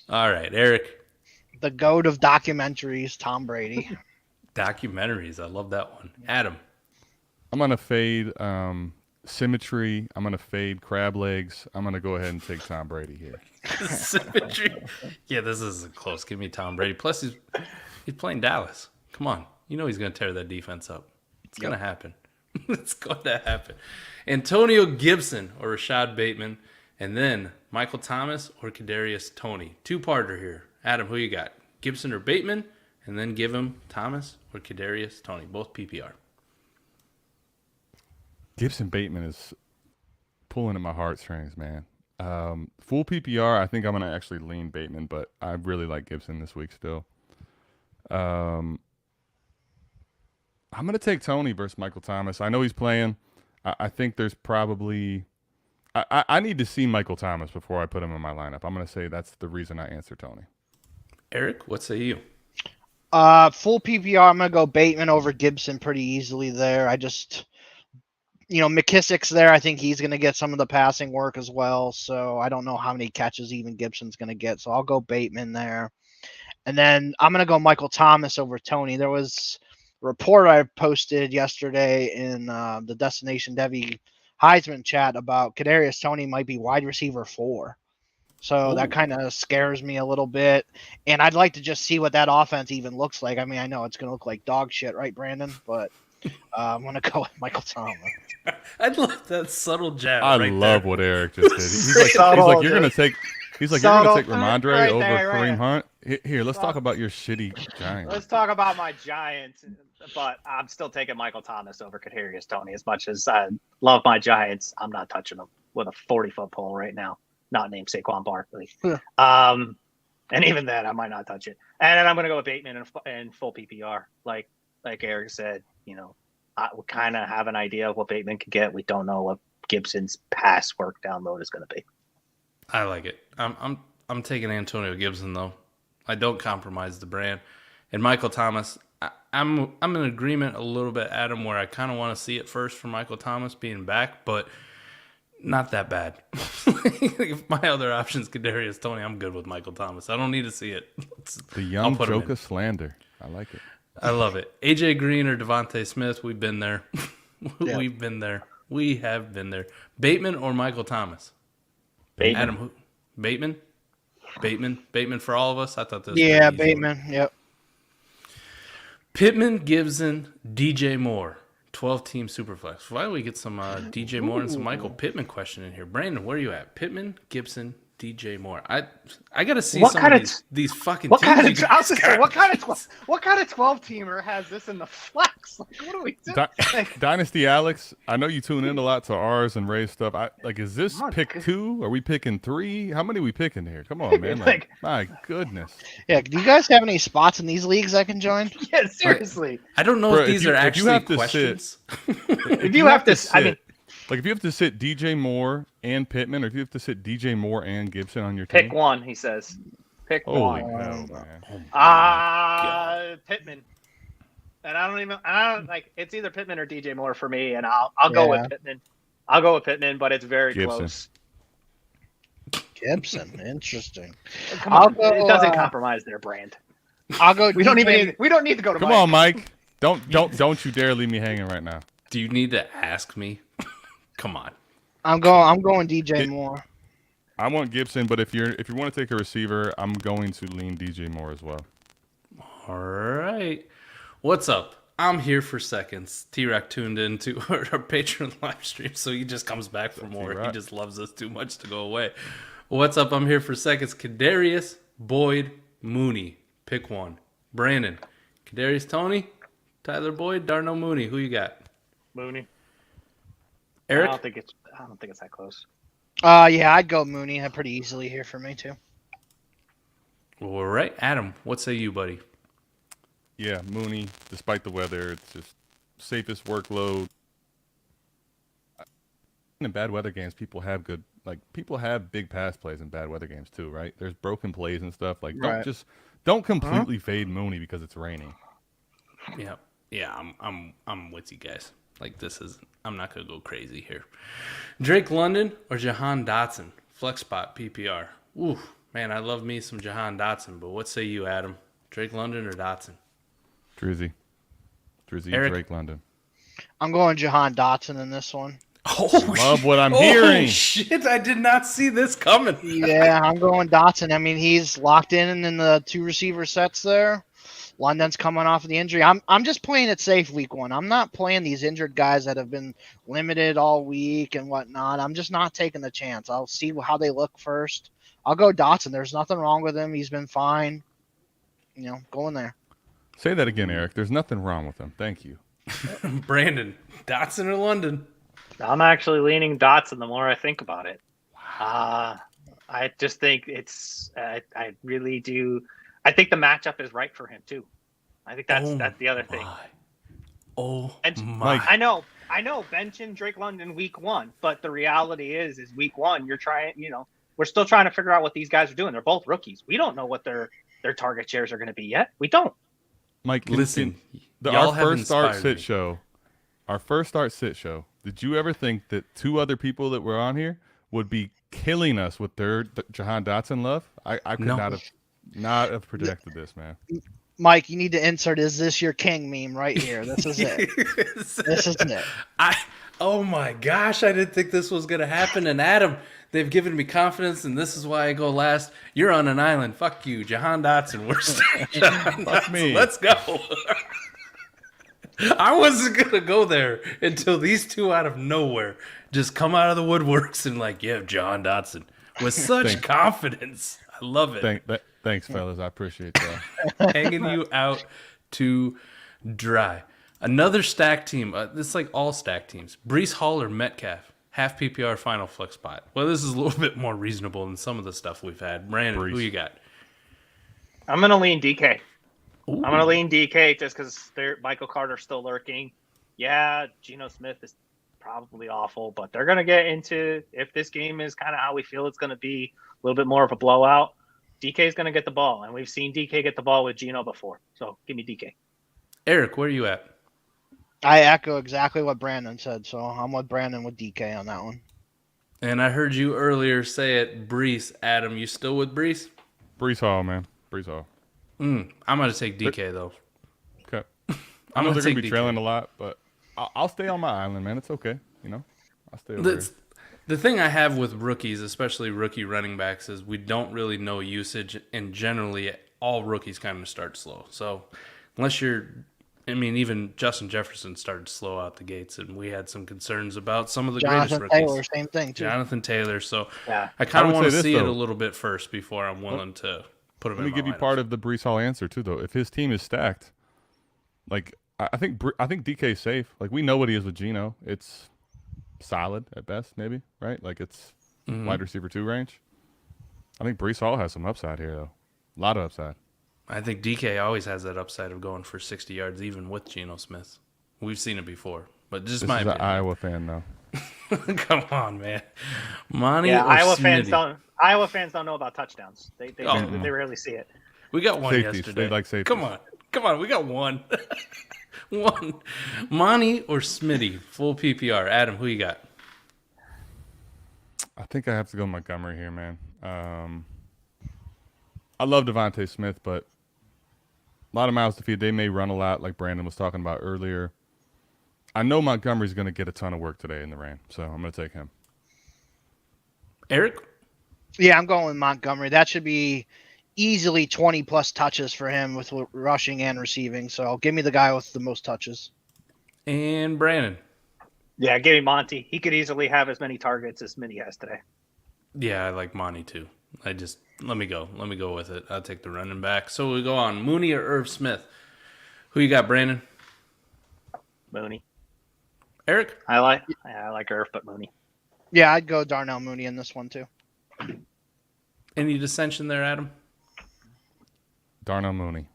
All right, Eric. The GOAT of documentaries, Tom Brady. Documentaries. I love that one. Adam. I'm going to fade symmetry. I'm going to fade crab legs. I'm going to go ahead and take Tom Brady here. Symmetry. Yeah, this is close. Give me Tom Brady. Plus, he's playing Dallas. Come on. You know he's going to tear that defense up. It's going to happen. It's going to happen. Antonio Gibson or Rashad Bateman. And then Michael Thomas or Kadarius Toney. Two-parter here. Adam, who you got? Gibson or Bateman? And then give him Thomas or Kadarius Toney. Both PPR. Gibson Bateman is pulling at my heartstrings, man. Full PPR, I think I'm going to actually lean Bateman, but I really like Gibson this week still. I'm going to take Toney versus Michael Thomas. I know he's playing. I think there's probably I need to see Michael Thomas before I put him in my lineup. I'm going to say that's the reason I answer Toney. Eric, what say you? Full PPR, I'm going to go Bateman over Gibson pretty easily there. I just... McKissick's there. I think he's going to get some of the passing work as well. So I don't know how many catches even Gibson's going to get. So I'll go Bateman there. And then I'm going to go Michael Thomas over Toney. There was a report I posted yesterday in the Destination Devy Heisman chat about Kadarius Toney might be wide receiver 4. So that kind of scares me a little bit. And I'd like to just see what that offense even looks like. I mean, I know it's going to look like dog shit, right, Brandon? But I'm going to go with Michael Thomas. I love that subtle jab. I love what Eric just did. He's like, you're going to take Ramondre right over there, Kareem right. Hunt. Here, let's talk about your shitty Giants. Let's talk about my Giants, but I'm still taking Michael Thomas over Kadarius Toney. As much as I love my Giants, I'm not touching them with a 40-foot pole right now. Not named Saquon Barkley. And even then, I might not touch it. And then I'm going to go with Bateman and full PPR. Like Eric said, we kind of have an idea of what Bateman can get. We don't know what Gibson's pass work down load is going to be. I like it. I'm taking Antonio Gibson though. I don't compromise the brand. And Michael Thomas, I'm in agreement a little bit, Adam, where I kind of want to see it first for Michael Thomas being back, but not that bad. If my other option's Kadarius Toney, I'm good with Michael Thomas. I don't need to see it. The young Joka slander. I like it. I love it. AJ Green or Devontae Smith, we've been there. Yeah. We've been there. We have been there. Bateman or Michael Thomas? Bateman. Adam, who? Bateman? Bateman for all of us? I thought this was Yeah, pretty easy. Bateman. Yep. Pittman, Gibson, DJ Moore. 12-team Superflex. Why don't we get some DJ Moore and some Michael Pittman question in here? Brandon, where are you at? Pittman, Gibson, DJ Moore. I got to see What some kind of of these fucking What teams kind you of I was guys gonna say, got. what kind of 12-teamer has this in the flex? Like, what are we doing? Dynasty Alex, I know you tune in a lot to ours and Ray's stuff. Is this Come on, pick 2? Are we picking 3? How many are we picking here? Come on, man. Like- My goodness. Yeah. Do you guys have any spots in these leagues I can join? Yeah, seriously. I don't know Bro, if these are if you actually have to questions. If you have to, I mean, like if you have to sit DJ Moore and Pittman, or if you have to sit DJ Moore and Gibson on your team. pick one. He says, pick Holy one. hell, man. Pittman. And I don't like. It's either Pittman or DJ Moore for me, and I'll go with Pittman. I'll go with Pittman, but it's very Gibson. close. Gibson. Interesting. Come on, I'll go, it doesn't compromise their brand. I'll go. We don't DJ need to go to. Come Mike. on, Mike. Don't you dare leave me hanging right now. Do you need to ask me? Come on. I'm going DJ Moore. I want Gibson, but if you want to take a receiver, I'm going to lean DJ Moore as well. All right. What's up? I'm here for seconds. T-Rock tuned into our Patreon live stream, so he just comes back for more. T-Rock. He just loves us too much to go away. What's up? I'm here for seconds. Kadarius, Boyd, Mooney. Pick one. Brandon, Kadarius Toney, Tyler Boyd, Darnell Mooney. Who you got? Mooney. Eric? I don't think it's that close. Yeah, I'd go Mooney pretty easily here for me too. All right. Adam, what say you, buddy? Yeah, Mooney, despite the weather, it's just safest workload. In bad weather games, people have big pass plays in bad weather games too, right? There's broken plays and stuff. Like, don't completely fade Mooney because it's raining. Yeah, I'm with you guys. Like, I'm not gonna go crazy here. Drake London or Jahan Dotson? Flex spot PPR. Ooh, man, I love me some Jahan Dotson, but what say you, Adam? Drake London or Dotson? Drizzy, Eric? Drake London. I'm going Jahan Dotson in this one. Oh, Love what I'm hearing. Oh, shit, I did not see this coming. Yeah, I'm going Dotson. I mean, he's locked in the 2 receiver sets there. London's coming off of the injury. I'm just playing it safe week 1. I'm not playing these injured guys that have been limited all week and whatnot. I'm just not taking the chance. I'll see how they look first. I'll go Dotson. There's nothing wrong with him. He's been fine. Going there. Say that again, Eric. There's nothing wrong with him. Thank you. Brandon, Dotson or London? I'm actually leaning Dotson the more I think about it. I just think I really do. I think the matchup is right for him too. I think that's the other thing. My. I know benching Drake London week 1, but the reality is week 1 you're trying. We're still trying to figure out what these guys are doing. They're both rookies. We don't know what their target shares are going to be yet. We don't. Mike, Listen, our first start sit show. Did you ever think that 2 other people that were on here would be killing us with their Jahan Dotson love? I could not have projected this, man. Mike, you need to insert "Is this your king" meme right here. This is it. This is it. Oh my gosh, I didn't think this was gonna happen. And Adam, they've given me confidence, and this is why I go last. You're on an island. Fuck you, Jahan Dotson. We're starting Jahan Fuck Dotson. me. Let's go. I wasn't gonna go there until these 2 out of nowhere just come out of the woodworks and Jahan Dotson with such confidence. I love it. Thanks, fellas. I appreciate that. Hanging you out to dry. Another stack team. This is like all stack teams. Breece Hall or Metcalf. Half PPR final flex spot. Well, this is a little bit more reasonable than some of the stuff we've had. Brandon, Breece. who you got? I'm going to lean DK. Ooh. I'm going to lean DK just because Michael Carter's still lurking. Yeah, Geno Smith is probably awful, but they're going to get into, if this game is kind of how we feel it's going to be, a little bit more of a blowout, DK is going to get the ball. And we've seen DK get the ball with Geno before. So give me DK. Eric, where are you at? I echo exactly what Brandon said, so I'm with Brandon with DK on that one. And I heard you earlier say it, Breece. Adam, you still with Breece? Breece Hall, man. Breece Hall. I'm going to take DK, though. Okay. I'm know going to they're take gonna be DK. trailing a lot, but I'll stay on my island, man. It's okay. I'll stay over here. The thing I have with rookies, especially rookie running backs, is we don't really know usage, and generally all rookies kind of start slow. So unless even Justin Jefferson started slow out the gates, and we had some concerns about some of the greatest rookies. Taylor, same thing too. Jonathan Taylor. So Yeah. I kind of want to see it though. a little bit first before I'm willing to put him in. Let me give you part of the Breece Hall answer too, though. If his team is stacked, like I think DK's safe. Like we know what he is with Geno. It's solid at best, maybe, right? Like it's wide receiver 2 range. I think Breece Hall has some upside here, though. A lot of upside. I think DK always has that upside of going for 60 yards, even with Geno Smith. We've seen it before, but just my opinion. An Iowa fan, though. Come on, man. Monty Yeah, or Iowa Smitty? fans don't know about touchdowns. They rarely see it. We got one Safeties. yesterday. They like safeties. Come on. We got one. One. Monty or Smitty? Full PPR. Adam, who you got? I think I have to go Montgomery here, man. I love Devontae Smith, but a lot of miles to feed. They may run a lot, like Brandon was talking about earlier. I know Montgomery's going to get a ton of work today in the rain, so I'm going to take him. Eric? Yeah, I'm going with Montgomery. That should be easily 20-plus touches for him with rushing and receiving. So give me the guy with the most touches. And Brandon? Yeah, give me Monty. He could easily have as many targets as Smitty has today. Yeah, I like Monty too. Let me go with it. I'll take the running back. So we go on Mooney or Irv Smith. Who you got, Brandon? Mooney. Eric? I like Irv, but Mooney. Yeah, I'd go Darnell Mooney in this one too. Any dissension there, Adam? Darnell Mooney.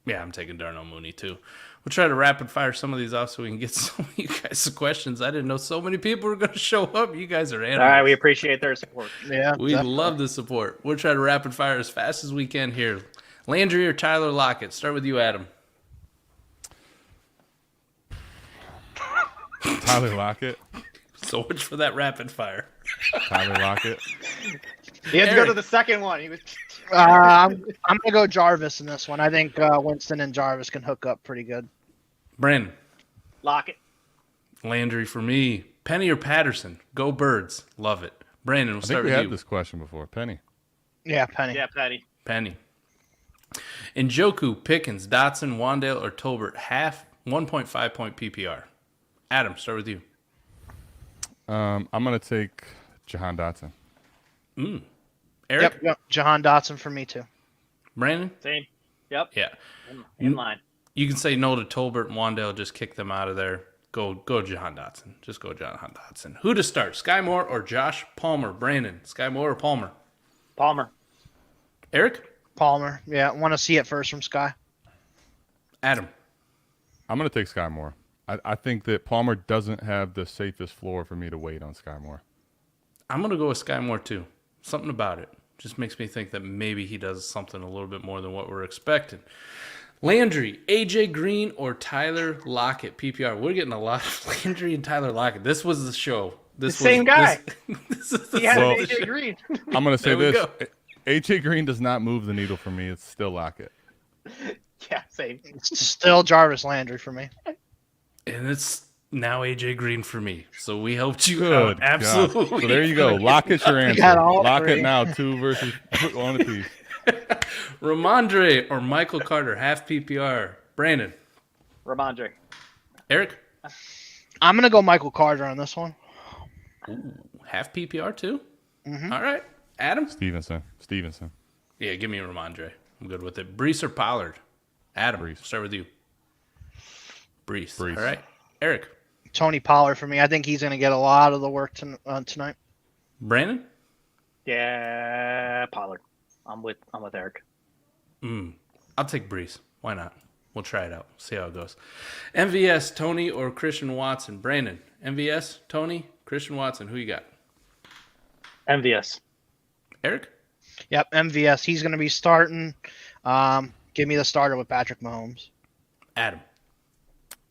Yeah, I'm taking Darnell Mooney too. We'll try to rapid fire some of these off so we can get some of you guys some questions. I didn't know so many people were going to show up. You guys are animals. All right, we appreciate their support. Yeah, We love the support. We'll try to rapid fire as fast as we can here. Landry or Tyler Lockett? Start with you, Adam. Tyler Lockett. So much for that rapid fire. Tyler Lockett. He had to go to the second one. He was. I'm going to go Jarvis in this one. I think Winston and Jarvis can hook up pretty good. Brandon. Lockett. Landry for me. Penny or Patterson? Go Birds. Love it. Brandon, we'll I think start we with had you. this question before. Penny. Yeah, Penny. Yeah, Patty. Penny. Njoku, Pickens, Dotson, Wandale, or Tolbert. Half 1.5 point PPR. Adam, start with you. I'm going to take Jahan Dotson. Eric? Yep, Jahan Dotson for me too. Brandon? Same. Yep. Yeah. In line. You can say no to Tolbert and Wandale. Just kick them out of there. Go Jahan Dotson. Just go Jahan Dotson. Who to start? Sky Moore or Josh Palmer? Brandon, Sky Moore or Palmer? Palmer. Eric? Palmer. Yeah, want to see it first from Sky. Adam? I'm going to take Sky Moore. I think that Palmer doesn't have the safest floor for me to wait on Sky Moore. I'm going to go with Sky Moore too. Something about it just makes me think that maybe he does something a little bit more than what we're expecting. Landry, AJ Green, or Tyler Lockett, PPR. We're getting a lot of Landry and Tyler Lockett. This was the show. Same guy. This is the He had Well, AJ Green. I'm going to say There we this. go. AJ Green does not move the needle for me. It's still Lockett. Yeah, same. Still Jarvis Landry for me. And it's now AJ Green for me. So we helped you Good out. Absolutely. God. So there you go. Lockett's your answer. got all Lockett three. now, 2 versus 1 apiece. Ramondre or Michael Carter, half PPR. Brandon. Ramondre. Eric? I'm going to go Michael Carter on this one. Ooh, half PPR too? Mm-hmm. All right. Adam? Stevenson. Yeah, give me Ramondre. I'm good with it. Breece or Pollard? Adam, Breece. start with you. Breece. Breece. All right. Eric? Tony Pollard for me. I think he's going to get a lot of the work tonight. Brandon? Yeah, Pollard. I'm with Eric. I'll take Breece. Why not? We'll try it out. See how it goes. MVS, Tony or Christian Watson? Brandon. MVS, Tony, Christian Watson. Who you got? MVS. Eric? Yep, MVS. He's going to be starting. Give me the starter with Patrick Mahomes. Adam.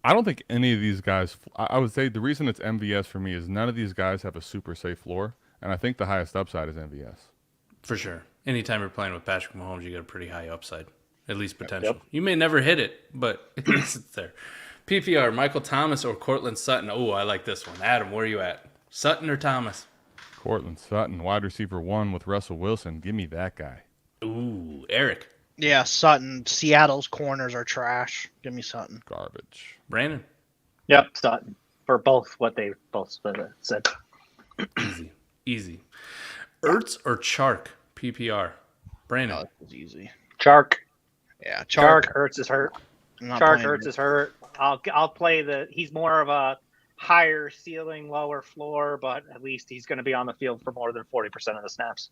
I don't think any of these guys. I would say the reason it's MVS for me is none of these guys have a super safe floor, and I think the highest upside is MVS. For sure. Anytime you're playing with Patrick Mahomes, you got a pretty high upside, at least potential. Yep. You may never hit it, but at least it's there. PPR, Michael Thomas or Cortland Sutton? Oh, I like this one. Adam, where are you at? Sutton or Thomas? Cortland Sutton, wide receiver 1 with Russell Wilson. Give me that guy. Ooh, Eric. Yeah, Sutton. Seattle's corners are trash. Give me Sutton. Garbage. Brandon. Yep, Sutton. For both what they both said. Easy. Ertz or Chark? PPR. Brandon. Oh, that was easy. Chark. Yeah, Chark. Hurts is hurt. I'm not Chark playing Hurts him. is hurt. I'll play he's more of a higher ceiling, lower floor, but at least he's going to be on the field for more than 40% of the snaps.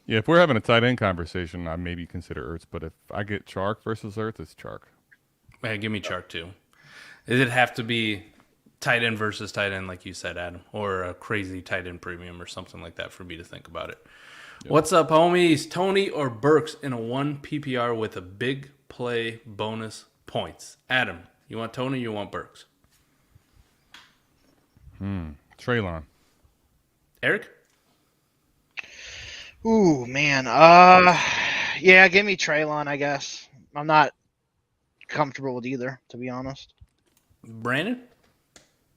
Yeah, if we're having a tight end conversation, I maybe consider Ertz, but if I get Chark versus Ertz, it's Chark. Man, give me Chark too. Does it have to be tight end versus tight end, like you said, Adam, or a crazy tight end premium or something like that for me to think about it? Yep. What's up, homies? Tony or Burks in a 1 PPR with a big play bonus points? Adam, you want Tony or you want Burks? Treylon. Eric? Ooh, man. Yeah, give me Treylon, I guess. I'm not comfortable with either, to be honest. Brandon?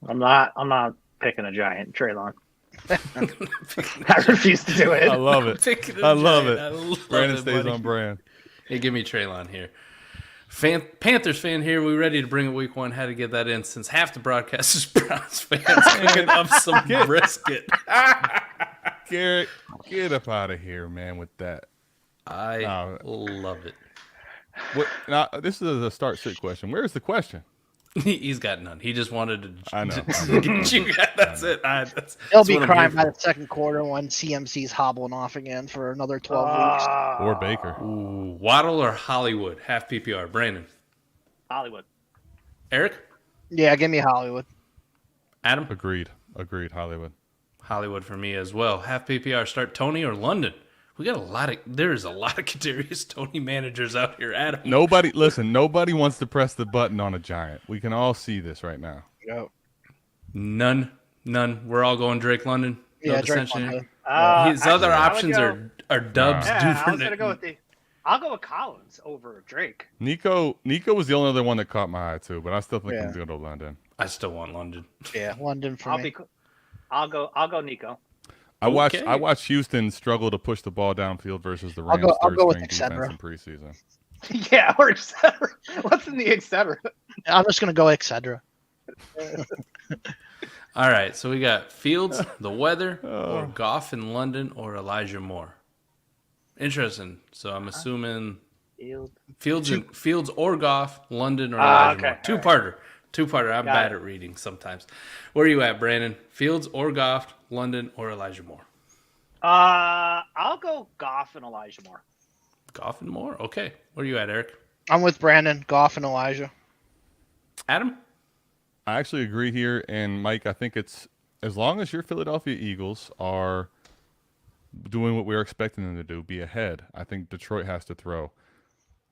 I'm not picking a giant. Treylon. I refuse to do it. I love it. I love it. Brandon stays buddy. on brand. Hey, give me Treylon here. Panthers fan here. We ready to bring a week 1? Had to get that in since half the broadcast is Browns fans cooking up some brisket. Garrett, get up out of here, man, with that. I love it. What? Now, this is a start-sit question. Where's the question? He's got none. He just wanted to. I know. Get you. That's it. They'll be crying by the second quarter when CMC's hobbling off again for another 12 weeks. Or Baker. Ooh, Waddle or Hollywood? Half PPR. Brandon. Hollywood. Eric? Yeah, give me Hollywood. Adam? Agreed. Hollywood. Hollywood for me as well. Half PPR. Start Tony or London? We got there's a lot of Kadarius Tony managers out here, Adam. Nobody wants to press the button on a giant. We can all see this right now. Yep. None. We're all going Drake London. No Yeah, Drake dissension here. London. His other options are dubs. Yeah, I was gonna go with I'll go with Collins over Drake. Nico was the only other one that caught my eye too, but I still think he's gonna go London. I still want London. Yeah, London for me. I'll go Nico. I watched Houston struggle to push the ball downfield versus the Rams' I'll go with third string Excedra. defense in preseason. Yeah, or Excedra. What's in the Excedra? I'm just going to go Excedra. All right, so we got Fields, the weather, or Goff in London, or Elijah Moore. Interesting. So I'm assuming Fields or Goff, London, or Elijah Moore. Two-parter. I'm bad at reading sometimes. Where are you at, Brandon? Fields or Goff, London, or Elijah Moore? I'll go Goff and Elijah Moore. Goff and Moore? Okay. Where are you at, Eric? I'm with Brandon, Goff, and Elijah. Adam? I actually agree here, and Mike, I think it's as long as your Philadelphia Eagles are doing what we're expecting them to do, be ahead, I think Detroit has to throw.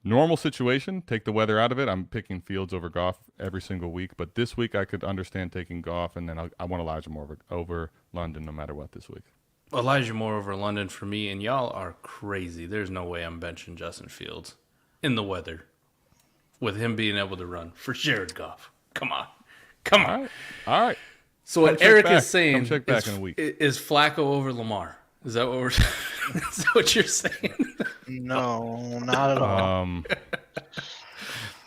Normal situation, take the weather out of it. I'm picking Fields over Goff every single week, but this week I could understand taking Goff, and then I want Elijah Moore over London no matter what this week. Elijah Moore over London for me, and y'all are crazy. There's no way I'm benching Justin Fields in the weather with him being able to run for Jared Goff. Come on. All right. So what Eric is saying check back in a week. Is Flacco over Lamar. Is that what is that what you're saying? No, not at all.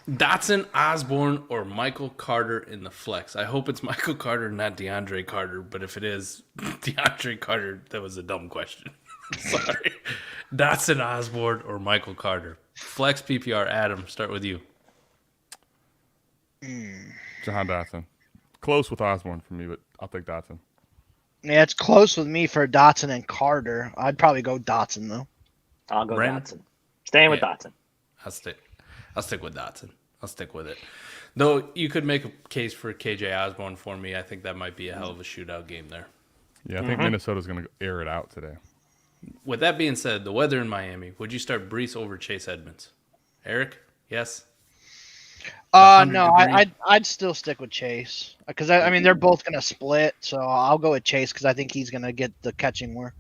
Dotson, Osborne, or Michael Carter in the flex. I hope it's Michael Carter, not DeAndre Carter. But if it is DeAndre Carter, that was a dumb question. Sorry. Dotson, Osborne, or Michael Carter. Flex PPR. Adam, start with you. Jahan Dotson. Close with Osborne for me, but I'll take Dotson. Yeah, it's close with me for Dotson and Carter. I'd probably go Dotson, though. I'll go Brandon? Dotson. Staying with Dotson. I'll stick with Dotson. I'll stick with it. Though you could make a case for KJ Osborne for me. I think that might be a hell of a shootout game there. Yeah, I think Minnesota's going to air it out today. With that being said, the weather in Miami, would you start Breece over Chase Edmonds? Eric, yes? No, I'd still stick with Chase because I mean they're both gonna split, so I'll go with Chase because I think he's gonna get the catching work.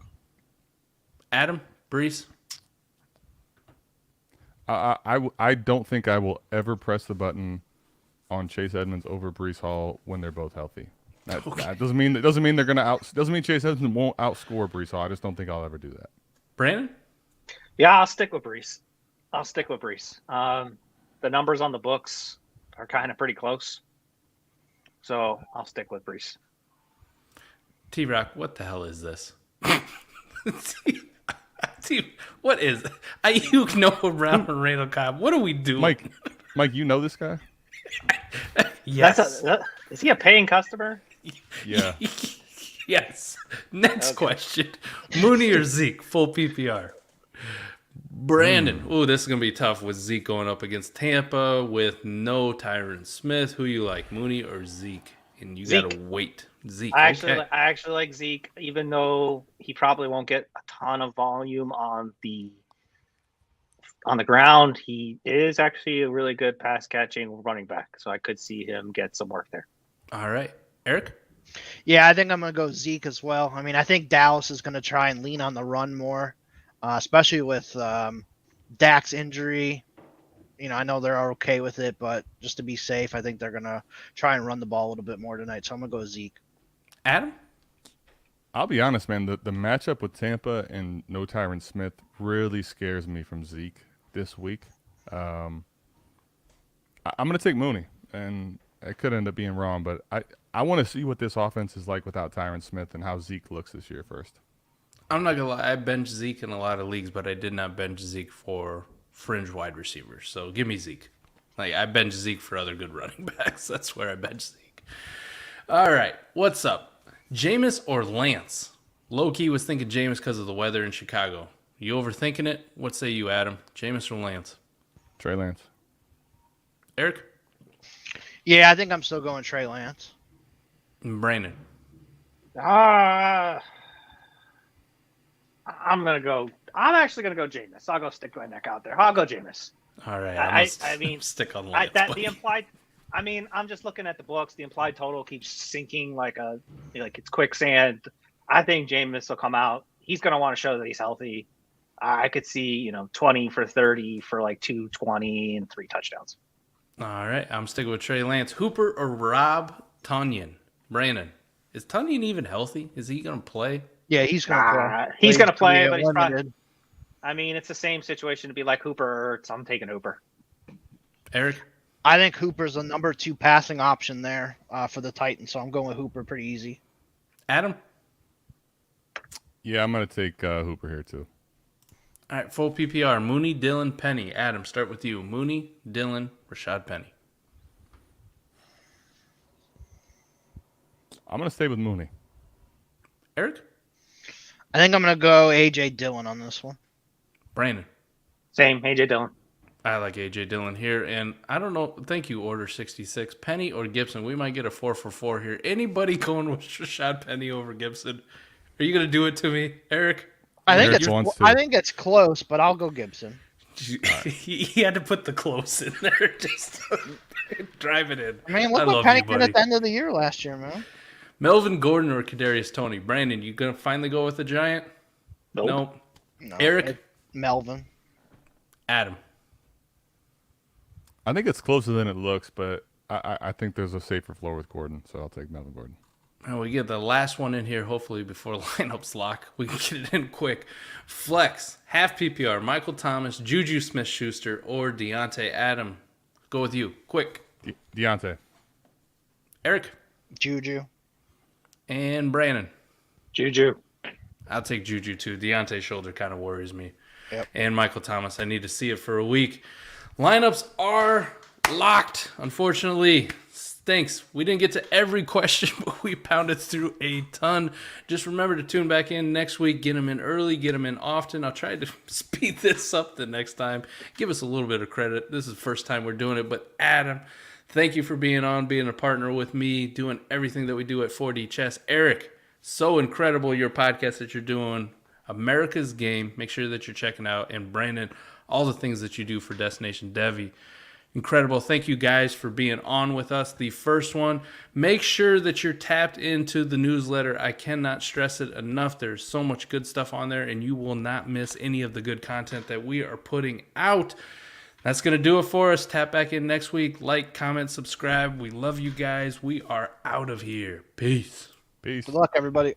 Adam, Breece. I don't think I will ever press the button on Chase Edmonds over Breece Hall when they're both healthy. That doesn't mean they're gonna doesn't mean Chase Edmonds won't outscore Breece Hall. I just don't think I'll ever do that. Brandon? Yeah, I'll stick with Breece. The numbers on the books are kind of pretty close, so I'll stick with Breece. T-Rock, what the hell is this? What is Aiyuk, Noah Brown, and Randall Cobb? What are we doing? Mike, you know this guy? Yes. Is he a paying customer? Yeah. Yes. Next question. Mooney or Zeke, full PPR? Brandon. Ooh, this is going to be tough with Zeke going up against Tampa with no Tyron Smith. Who you like, Mooney or Zeke? And you got to wait. Zeke. I actually like Zeke, even though he probably won't get a ton of volume on the ground. He is actually a really good pass catching running back, so I could see him get some work there. All right. Eric? Yeah, I think I'm going to go Zeke as well. I mean, I think Dallas is going to try and lean on the run more, especially with Dak's injury. You know, I know they're okay with it, but just to be safe, I think they're going to try and run the ball a little bit more tonight. So I'm going to go Zeke. Adam? I'll be honest, man. The matchup with Tampa and no Tyron Smith really scares me from Zeke this week. I'm going to take Mooney, and I could end up being wrong, but I want to see what this offense is like without Tyron Smith and how Zeke looks this year first. I'm not going to lie. I benched Zeke in a lot of leagues, but I did not bench Zeke for fringe wide receivers. So give me Zeke. I benched Zeke for other good running backs. That's where I benched Zeke. All right. What's up? Jameis or Lance? Low-key was thinking Jameis because of the weather in Chicago. You overthinking it? What say you, Adam? Jameis or Lance? Trey Lance. Eric? Yeah, I think I'm still going Trey Lance. And Brandon? I'm actually gonna go Jameis. I'll go stick my neck out there. I'll go Jameis. All right. I mean, stick on Lance. The implied. I mean, I'm just looking at the books. The implied total keeps sinking like it's quicksand. I think Jameis will come out. He's going to want to show that he's healthy. I could see 20 for 30 for like 220 and 3 touchdowns. All right, I'm sticking with Trey Lance. Hooper or Rob Tonyan? Brandon, is Tonyan even healthy? Is he going to play? Yeah, he's going to play. He's going to play, but he's probably. I mean, it's the same situation to be like Hooper or Ertz. I'm taking Hooper. Eric? I think Hooper's the number 2 passing option there for the Titans, so I'm going with Hooper pretty easy. Adam? Yeah, I'm going to take Hooper here too. All right, full PPR. Mooney, Dillon, Penny. Adam, start with you. Mooney, Dillon, Rashad Penny. I'm going to stay with Mooney. Eric? I think I'm going to go A.J. Dillon on this one. Brandon? Same, A.J. Dillon. I like A.J. Dillon here, and I don't know. Thank you, Order 66. Penny or Gibson? We might get a 4 for 4 here. Anybody going with Rashad Penny over Gibson? Are you going to do it to me, Eric? I think it's close, but I'll go Gibson. He had to put the close in there just to drive it in. I mean, look what Penny did at the end of the year last year, man. Melvin Gordon or Kadarius Toney? Brandon, you going to finally go with the Giant? Nope. No, Eric? Melvin. Adam? I think it's closer than it looks, but I think there's a safer floor with Gordon, so I'll take Melvin Gordon. And we get the last one in here, hopefully, before lineups lock. We can get it in quick. Flex, half PPR, Michael Thomas, Juju Smith-Schuster, or Deontay. Adam, go with you. Quick. Deontay. Eric? Juju. And Brandon? Juju. I'll take Juju, too. Deontay's shoulder kind of worries me. Yep. And Michael Thomas, I need to see it for a week. Lineups are locked, unfortunately. Thanks. We didn't get to every question, but we pounded through a ton. Just remember to tune back in next week. Get them in early. Get them in often. I'll try to speed this up the next time. Give us a little bit of credit. This is the first time we're doing it. But Adam, thank you for being on, being a partner with me, doing everything that we do at 4D Chess. Eric, so incredible your podcast that you're doing. America's Game. Make sure that you're checking out. And Brandon, all the things that you do for Destination Devy. Incredible. Thank you guys for being on with us. The first one, make sure that you're tapped into the newsletter. I cannot stress it enough. There's so much good stuff on there, and you will not miss any of the good content that we are putting out. That's going to do it for us. Tap back in next week. Like, comment, subscribe. We love you guys. We are out of here. Peace. Peace. Good luck, everybody.